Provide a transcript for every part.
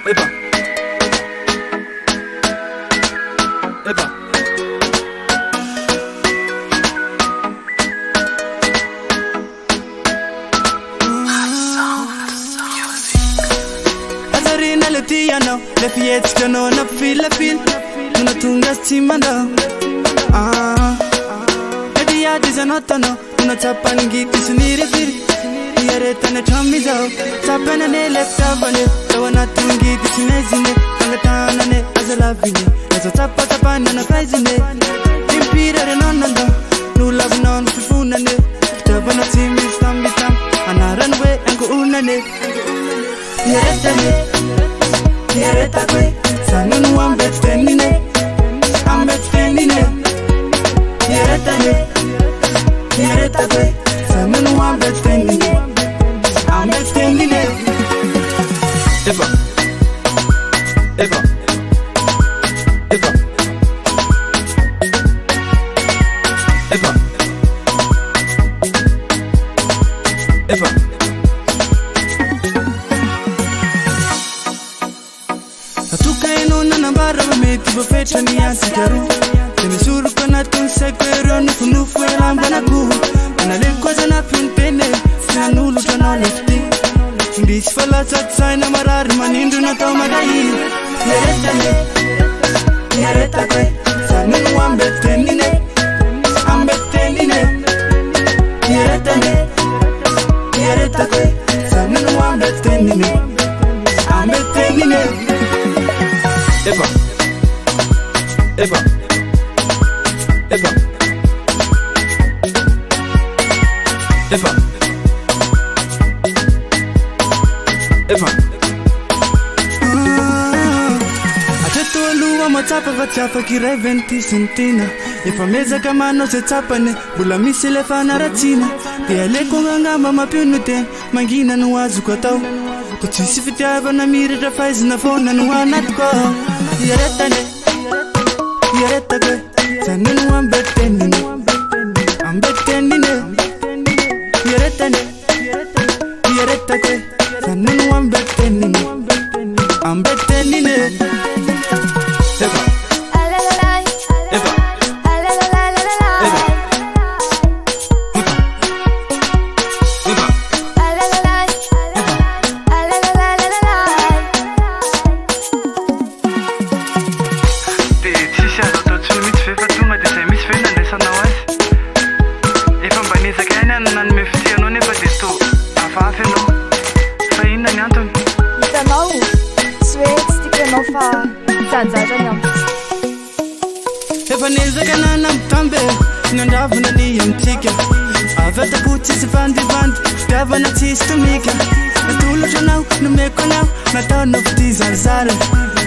Eba. Eba. Azarina le tiano, le fietano na fil. Una tunga simanda. Edia dizanotano, una chapangi kisniri fil. Yare tane chammi jao, chapana ne lepta bane, tawana tungi kisnezine, angatana ne azalavine, aza chapa na kaizine. Impira re nonando, nu love non fufuna ne, tabana timi stambitam, anaranwe angu unane. Yare takwe, sanunu ambettenine, Yare takwe, sanunu ambettenine. I'm extending it. Eva. Eva. Eva. Eva. Eva. Atukaino na nambara wameti bofecha ni asikaru. Tenisuru kana tunsekero nufunufu elamba kuhu. Analekwaza na pintene. Sanulu tana lefti. This fella satsana marari manindu na tomadai. Yareta kwe, sanunu ambettenine. Yareta kwe, sanunu ambettenine. Eva. Eva. Eva. Eva. Eva. Acheto luwa matapa vachapa kira 20 centina. Ifa meza kama no se tapane, bula misile fana ratina. Diale konganga mapiunute, mangina nuwazu kwa tau. Kuchisi fitiava na miri rafaizi na fona nuwanatko. Yareta kwe, sanunu ambettenine. Yareta kwe, sanunu ambettenine. Eva. Eva. Eva. Evaneza kanana mtambe, nandavu na niyamtika. Aveta puti sifandi, gava na tistumika. Natulu chanau, numeko now, natao nafti zalzale.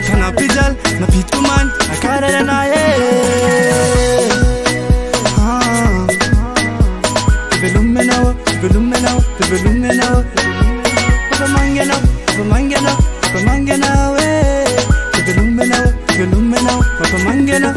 Kana pijal, na pituman, akarara na ye. Belumenao. Papa mangena.